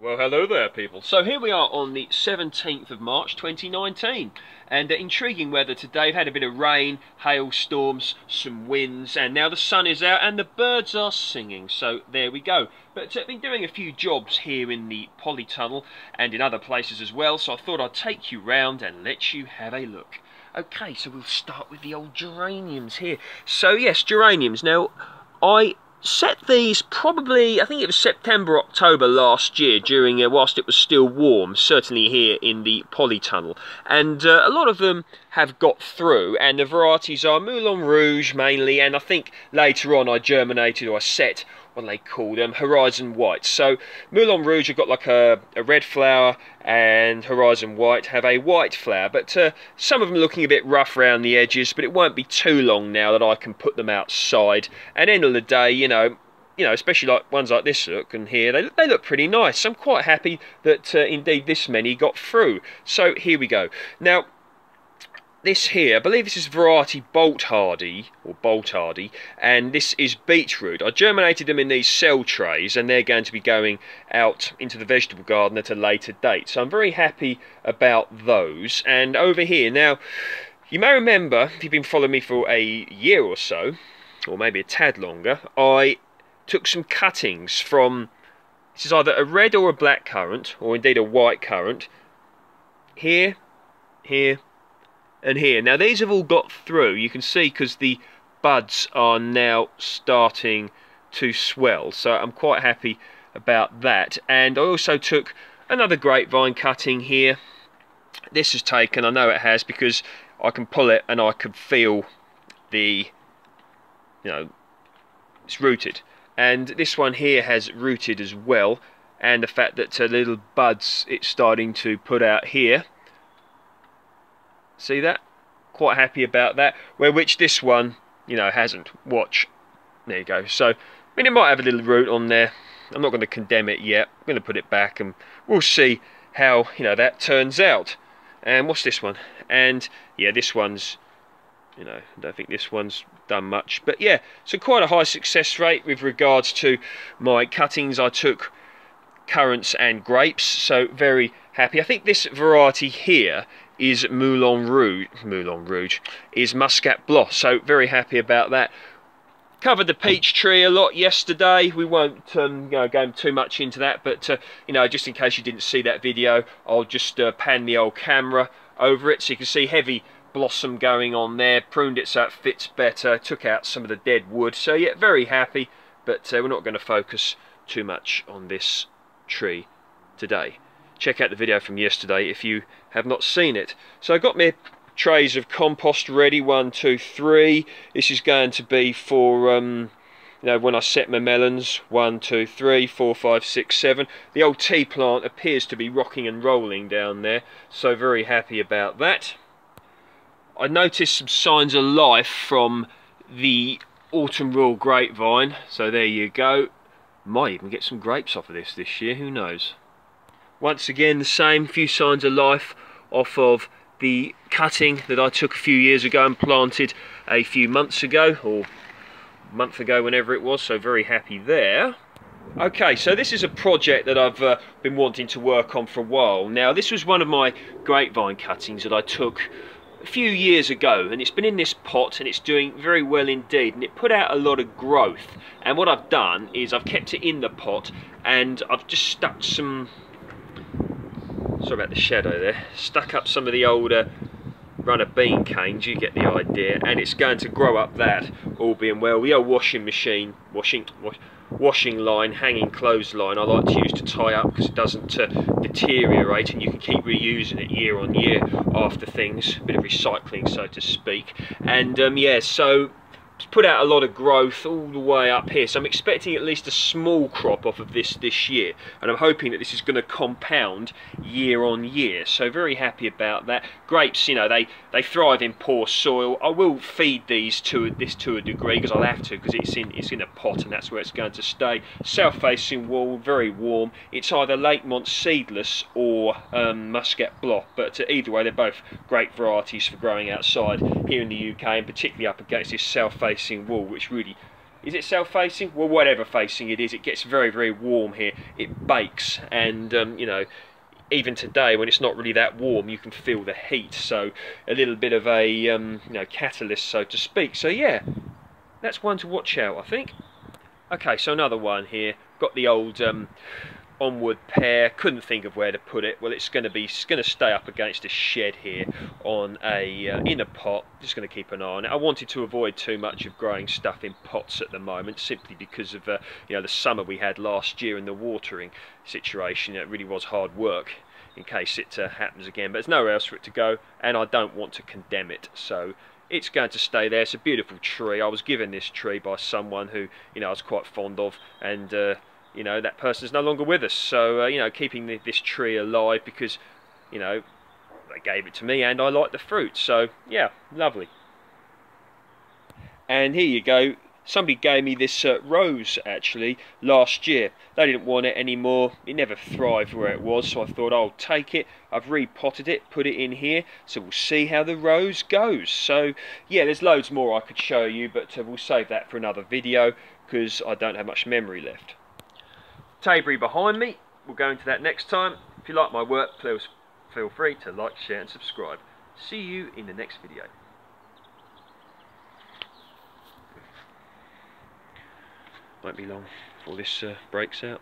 Well, hello there, people. So here we are on the 17th of March 2019, and intriguing weather today. We've had a bit of rain, hailstorms, some winds, and now the sun is out and the birds are singing. So there we go. But I've been doing a few jobs here in the polytunnel and in other places as well, so I thought I'd take you round and let you have a look. Okay, so we'll start with the old geraniums here. So yes, geraniums. Now, I set these probably, I think it was September, October last year, during whilst it was still warm, certainly here in the polytunnel. And a lot of them have got through, and the varieties are Moulin Rouge mainly, and I think later on I germinated, or I set, what do they call them, Horizon White. So Moulin Rouge have got like a red flower, and Horizon White have a white flower, but some of them looking a bit rough around the edges, but it won't be too long now that I can put them outside. And end of the day, you know, especially like ones like this look and here, they look pretty nice. I'm quite happy that indeed this many got through. So here we go. Now, this here, I believe this is variety Bolt Hardy, and this is beetroot. I germinated them in these cell trays, and they're going to be going out into the vegetable garden at a later date. So I'm very happy about those. And over here, now, you may remember, if you've been following me for a year or so, or maybe a tad longer, I took some cuttings from, this is either a red or a black currant, or indeed a white currant, here, here, and here. Now these have all got through, you can see, because the buds are now starting to swell, so I'm quite happy about that. And I also took another grapevine cutting here. This has taken, I know it has, because I can pull it and I can feel the, it's rooted. And this one here has rooted as well, and the fact that little buds it's starting to put out here. See that? Quite happy about that. Which this one, hasn't. Watch. There you go. So, I mean, it might have a little root on there. I'm not going to condemn it yet. I'm going to put it back and we'll see how, that turns out. And what's this one? And, yeah, this one's, I don't think this one's done much. But, yeah, so quite a high success rate with regards to my cuttings. I took currants and grapes, so very happy. I think this variety here is Moulin Rouge, is Muscat Blanc, so very happy about that. Covered the peach tree a lot yesterday. We won't go too much into that, but just in case you didn't see that video, I'll just pan the old camera over it so you can see heavy blossom going on there. Pruned it so it fits better, took out some of the dead wood, so yeah, very happy, but we're not going to focus too much on this tree today. Check out the video from yesterday if you have not seen it. So I got my trays of compost ready, 1, 2, 3. This is going to be for when I set my melons, 1, 2, 3, 4, 5, 6, 7. The old tea plant appears to be rocking and rolling down there, so very happy about that. I noticed some signs of life from the autumn royal grapevine, so there you go. Might even get some grapes off of this year, who knows. Once again, the same, few signs of life off of the cutting that I took a few years ago and planted a few months ago, or a month ago, whenever it was, so very happy there. Okay, so this is a project that I've been wanting to work on for a while. Now, this was one of my grapevine cuttings that I took a few years ago, and it's been in this pot and it's doing very well indeed, and it put out a lot of growth. And what I've done is I've kept it in the pot and I've just stuck some, sorry about the shadow there, stuck up some of the older runner bean canes, you get the idea, and it's going to grow up that, all being well. The old washing machine, washing line, hanging clothesline I like to use to tie up because it doesn't deteriorate, and you can keep reusing it year on year after things, a bit of recycling so to speak. And yeah, so it's put out a lot of growth all the way up here, so I'm expecting at least a small crop off of this year, and I'm hoping that this is going to compound year on year, so very happy about that. Grapes, they thrive in poor soil. I will feed these to a degree because I'll have to, because it's in a pot and that's where it's going to stay. South-facing wall, very warm. It's either Lakemont Seedless or Muscat Blanc, but either way they're both great varieties for growing outside here in the UK, and particularly up against this south-facing wall, which really Is it south-facing? Well, whatever facing it is, it gets very, very warm here. It bakes, and you know, even today when it's not really that warm, you can feel the heat. So a little bit of a you know, catalyst, so to speak. So yeah, that's one to watch out, I think. Okay, so another one here. Got the old onward pear. Couldn't think of where to put it. Well, it's going to stay up against a shed here on a in a pot. Just going to keep an eye on it. I wanted to avoid too much of growing stuff in pots at the moment, simply because of you know, the summer we had last year and the watering situation. It really was hard work in case it happens again. But there's nowhere else for it to go, and I don't want to condemn it. So it's going to stay there. It's a beautiful tree. I was given this tree by someone who, you know, I was quite fond of, and you know, that person's no longer with us. So you know, keeping this tree alive because, you know, they gave it to me and I like the fruit. So yeah, lovely. And here you go. Somebody gave me this rose actually last year. They didn't want it anymore. It never thrived where it was, so I thought I'll take it. I've repotted it, put it in here, so we'll see how the rose goes. So yeah, there's loads more I could show you, but we'll save that for another video because I don't have much memory left. Taybury behind me. We'll go into that next time. If you like my work, please feel free to like, share and subscribe. See you in the next video. Won't be long before this breaks out.